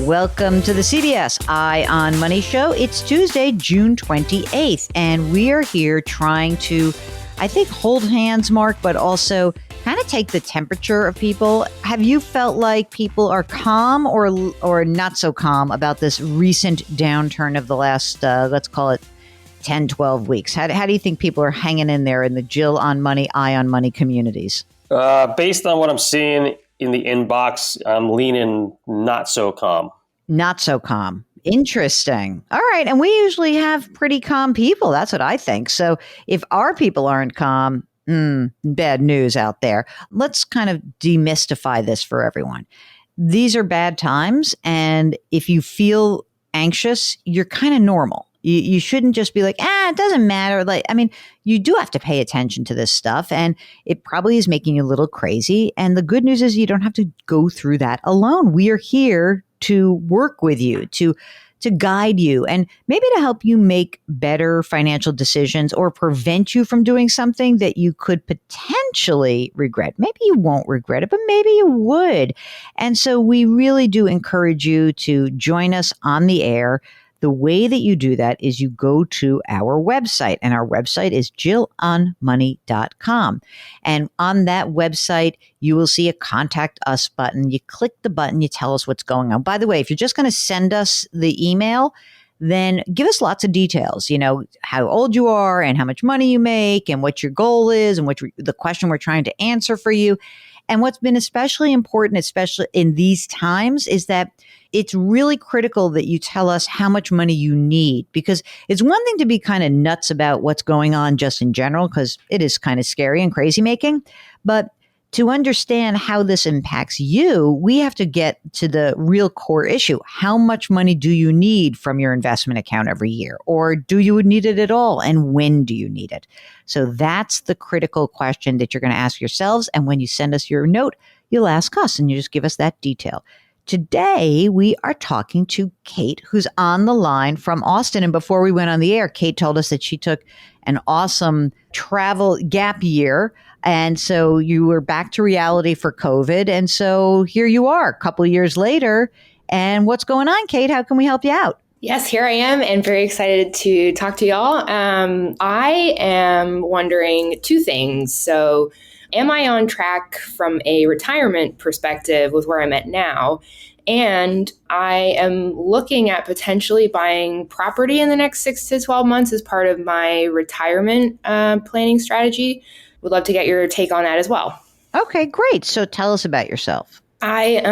Welcome to the CBS Eye on Money show. It's Tuesday, June 28th, and we are here trying to, I think, hold hands, Mark, but also kind of take the temperature of people. Have you felt like people are calm or not so calm about this recent downturn of the last, let's call it 10, 12 weeks? How do you think people are hanging in there in the Jill on Money, Eye on Money communities? Based on what I'm seeing in the inbox, I'm leaning not so calm. Not so calm. Interesting. All right. And we usually have pretty calm people. That's what I think. So if our people aren't calm, bad news out there. Let's kind of demystify this for everyone. These are bad times. And if you feel anxious, you're kind of normal. You shouldn't just be like, it doesn't matter. You do have to pay attention to this stuff, and it probably is making you a little crazy. And the good news is you don't have to go through that alone. We are here to work with you, to guide you, and maybe to help you make better financial decisions or prevent you from doing something that you could potentially regret. Maybe you won't regret it, but maybe you would. And so we really do encourage you to join us on the air. The way that you do that is you go to our website, and our website is jillonmoney.com. And on that website, you will see a contact us button. You click the button, you tell us what's going on. By the way, if you're just going to send us the email, then give us lots of details, how old you are and how much money you make and what your goal is and what the question we're trying to answer for you. And what's been especially important, especially in these times, is that it's really critical that you tell us how much money you need, because it's one thing to be kind of nuts about what's going on just in general, because it is kind of scary and crazy making. But to understand how this impacts you, we have to get to the real core issue. How much money do you need from your investment account every year? Or do you need it at all? And when do you need it? So that's the critical question that you're going to ask yourselves. And when you send us your note, you'll ask us and you just give us that detail. Today, we are talking to Kate, who's on the line from Austin. And before we went on the air, Kate told us that she took an awesome travel gap year. And so you were back to reality for COVID. And so here you are a couple of years later. And what's going on, Kate? How can we help you out? Yes, here I am, and very excited to talk to y'all. I am wondering two things. So am I on track from a retirement perspective with where I'm at now? And I am looking at potentially buying property in the next 6 to 12 months as part of my retirement planning strategy. Would love to get your take on that as well. Okay, great. So tell us about yourself. I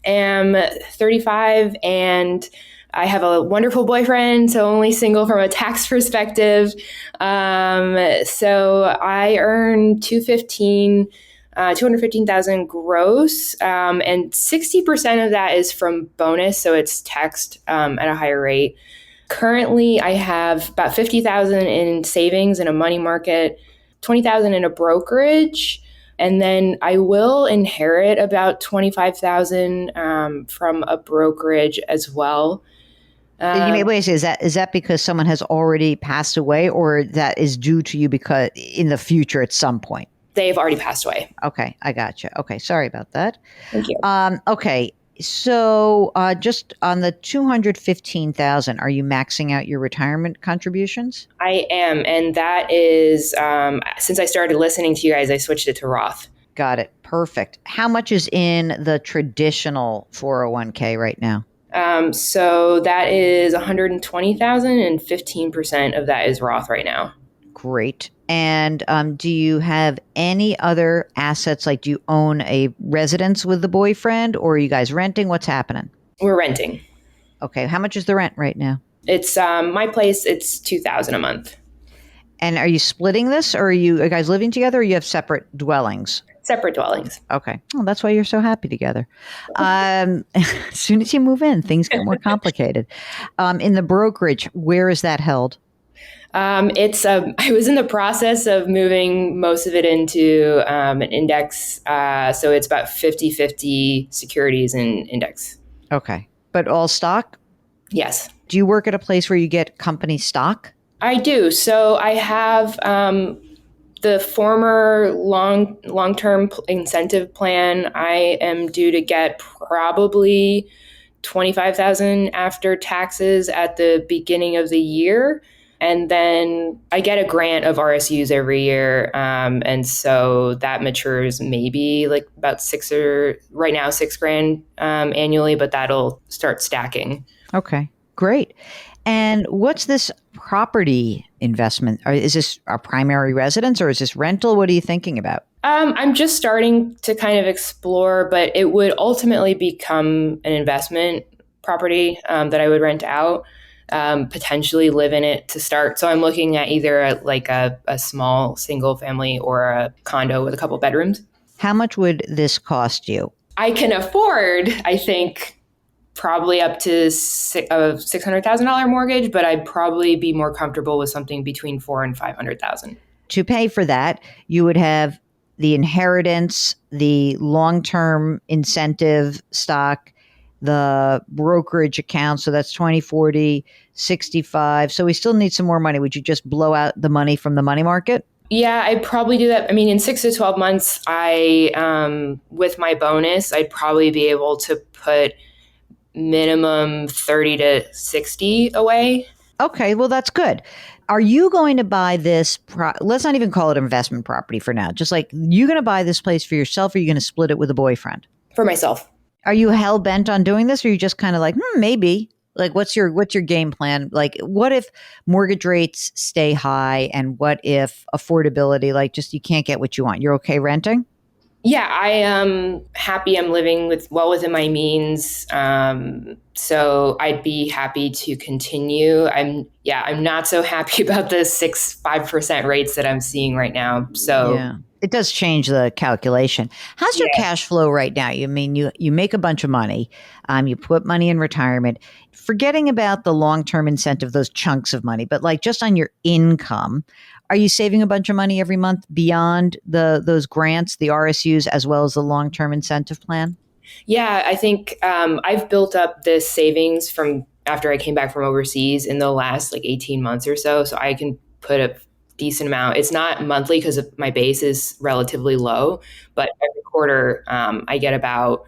am 35 and I have a wonderful boyfriend, so only single from a tax perspective. So I earn $215,000 gross, and 60% of that is from bonus, so it's taxed at a higher rate. Currently, I have about $50,000 in savings in a money market, $20,000 in a brokerage. And then I will inherit about $25,000 from a brokerage as well. Wait, is that because someone has already passed away, or that is due to you because in the future at some point? They've already passed away. Okay, I gotcha. Okay, sorry about that. Thank you. Okay, so just on the $215,000, are you maxing out your retirement contributions? I am, and that is since I started listening to you guys, I switched it to Roth. Got it. Perfect. How much is in the traditional 401k right now? So that is $120,000, and 15% of that is Roth right now. Great. And do you have any other assets? Like, do you own a residence with the boyfriend, or are you guys renting? What's happening? We're renting. Okay. How much is the rent right now? It's my place. It's $2,000 a month. And are you splitting this, or are you guys living together, or you have separate dwellings? Separate dwellings. Okay. Well, that's why you're so happy together. As soon as you move in, things get more complicated. In the brokerage, where is that held? I was in the process of moving most of it into an index. So it's about 50-50 securities and index. Okay. But all stock? Yes. Do you work at a place where you get company stock? I do. So I have the former long-term incentive plan. I am due to get probably $25,000 after taxes at the beginning of the year. And then I get a grant of RSUs every year. And so that matures maybe like about right now, $6,000 annually, but that'll start stacking. Okay, great. And what's this property investment? Is this a primary residence or is this rental? What are you thinking about? I'm just starting to kind of explore, but it would ultimately become an investment property that I would rent out. Potentially live in it to start. So I'm looking at either a small single family or a condo with a couple bedrooms. How much would this cost you? I can afford, I think, probably up to a $600,000 mortgage, but I'd probably be more comfortable with something between $400,000 and $500,000. To pay for that, you would have the inheritance, the long-term incentive stock, the brokerage account. So that's 20, 40, 65. So we still need some more money. Would you just blow out the money from the money market? Yeah, I'd probably do that. I mean, in 6 to 12 months, with my bonus, I'd probably be able to put minimum 30 to 60 away. Okay, well, that's good. Are you going to buy this? Let's not even call it investment property for now. Just like, you going to buy this place for yourself, or are you going to split it with a boyfriend? For myself. Are you hell bent on doing this, or are you just kind of like, maybe? Like, what's your game plan? Like, what if mortgage rates stay high, and what if affordability, like, just you can't get what you want? You're okay renting? Yeah, I am happy. I'm living well within my means. So I'd be happy to continue. I'm not so happy about the 5% rates that I'm seeing right now. So yeah, it does change the calculation. How's your cash flow right now? You mean you make a bunch of money, you put money in retirement, forgetting about the long-term incentive, those chunks of money, but like just on your income. Are you saving a bunch of money every month beyond those grants, the RSUs, as well as the long-term incentive plan? Yeah, I think I've built up this savings from after I came back from overseas in the last 18 months or so. So I can put a decent amount. It's not monthly because my base is relatively low, but every quarter I get about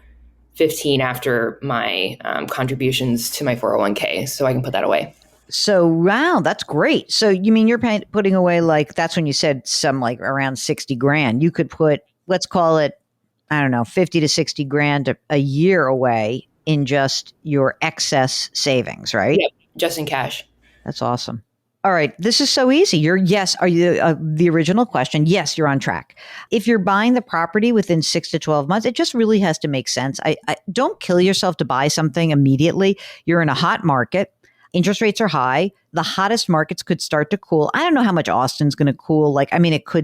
15 after my contributions to my 401k. So I can put that away. So, wow, that's great. So you mean you're putting away that's when you said some around 60 grand. You could put, let's call it, I don't know, 50 to 60 grand a year away in just your excess savings, right? Yep, just in cash. That's awesome. All right. This is so easy. Are you the original question? Yes, you're on track. If you're buying the property within 6 to 12 months, it just really has to make sense. I don't kill yourself to buy something immediately. You're in a hot market. Interest rates are high. The hottest markets could start to cool. I don't know how much Austin's going to cool.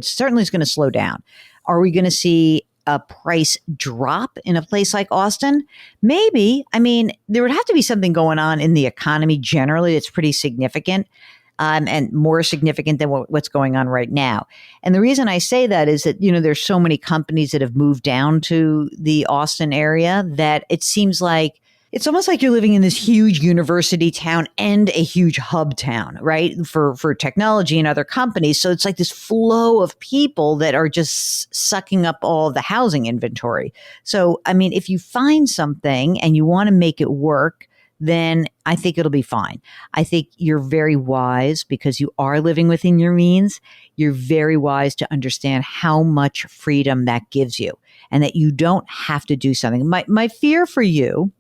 Certainly is going to slow down. Are we going to see a price drop in a place like Austin? Maybe. I mean, there would have to be something going on in the economy generally that's pretty significant. And more significant than what's going on right now. And the reason I say that is that, there's so many companies that have moved down to the Austin area that it seems like it's almost like you're living in this huge university town and a huge hub town, right? For technology and other companies. So it's like this flow of people that are just sucking up all the housing inventory. So, I mean, if you find something and you want to make it work, then I think it'll be fine. I think you're very wise because you are living within your means. You're very wise to understand how much freedom that gives you and that you don't have to do something. My fear for you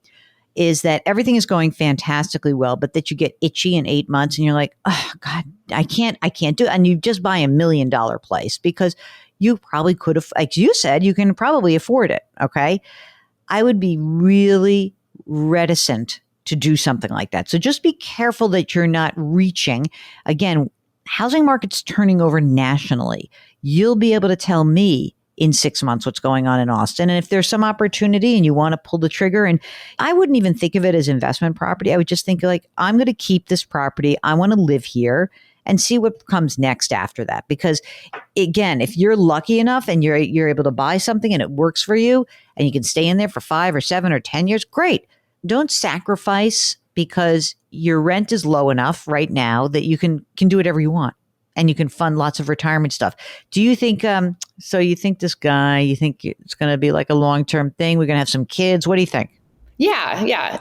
is that everything is going fantastically well, but that you get itchy in 8 months and you're like, oh God, I can't do it. And you just buy $1 million place because you probably could have, like you said, you can probably afford it. Okay. I would be really reticent to do something like that. So just be careful that you're not reaching. Again, housing market's turning over nationally. You'll be able to tell me in 6 months what's going on in Austin. And if there's some opportunity and you want to pull the trigger, and I wouldn't even think of it as investment property. I would just think I'm going to keep this property. I want to live here and see what comes next after that. Because again, if you're lucky enough and you're able to buy something and it works for you and you can stay in there for 5 or 7 or 10 years, great. Don't sacrifice because your rent is low enough right now that you can do whatever you want and you can fund lots of retirement stuff. Do you think, so you think this guy, you think it's going to be like a long-term thing? We're going to have some kids. What do you think? Yeah.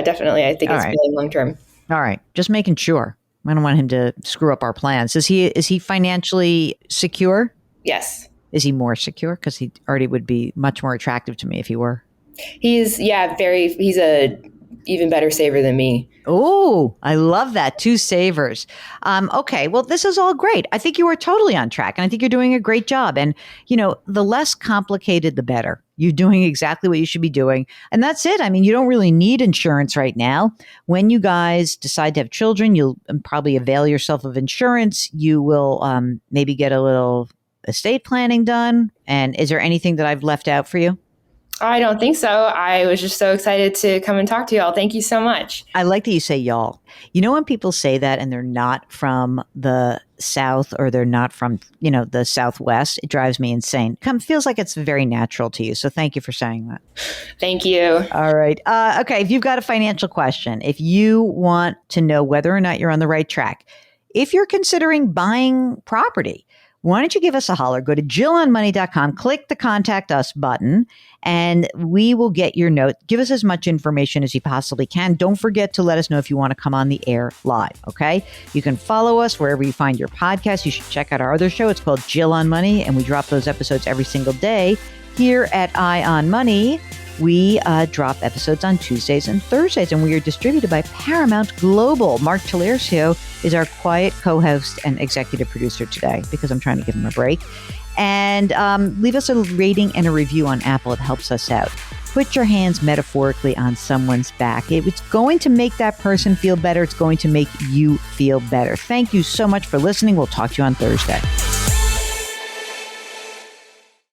Definitely. I think All it's right. really long term. All right. Just making sure. I don't want him to screw up our plans. Is he financially secure? Yes. Is he more secure? Because he already would be much more attractive to me if he were. He's a even better saver than me. Oh, I love that. Two savers. Okay. Well, this is all great. I think you are totally on track and I think you're doing a great job. And, the less complicated, the better. You're doing exactly what you should be doing. And that's it. I mean, you don't really need insurance right now. When you guys decide to have children, you'll probably avail yourself of insurance. You will maybe get a little estate planning done. And is there anything that I've left out for you? I don't think so. I was just so excited to come and talk to y'all. Thank you so much. I like that you say y'all. When people say that and they're not from the South or they're not from, the Southwest, it drives me insane. Feels like it's very natural to you. So thank you for saying that. Thank you. All right. Okay. If you've got a financial question, if you want to know whether or not you're on the right track, if you're considering buying property, why don't you give us a holler? Go to JillOnMoney.com, click the Contact Us button, and we will get your note. Give us as much information as you possibly can. Don't forget to let us know if you want to come on the air live, okay? You can follow us wherever you find your podcast. You should check out our other show. It's called Jill on Money, and we drop those episodes every single day. Here at Eye on Money, we drop episodes on Tuesdays and Thursdays, and we are distributed by Paramount Global. Mark Talercio is our quiet co-host and executive producer today because I'm trying to give him a break. And leave us a rating and a review on Apple. It helps us out. Put your hands metaphorically on someone's back. It's going to make that person feel better. It's going to make you feel better. Thank you so much for listening. We'll talk to you on Thursday.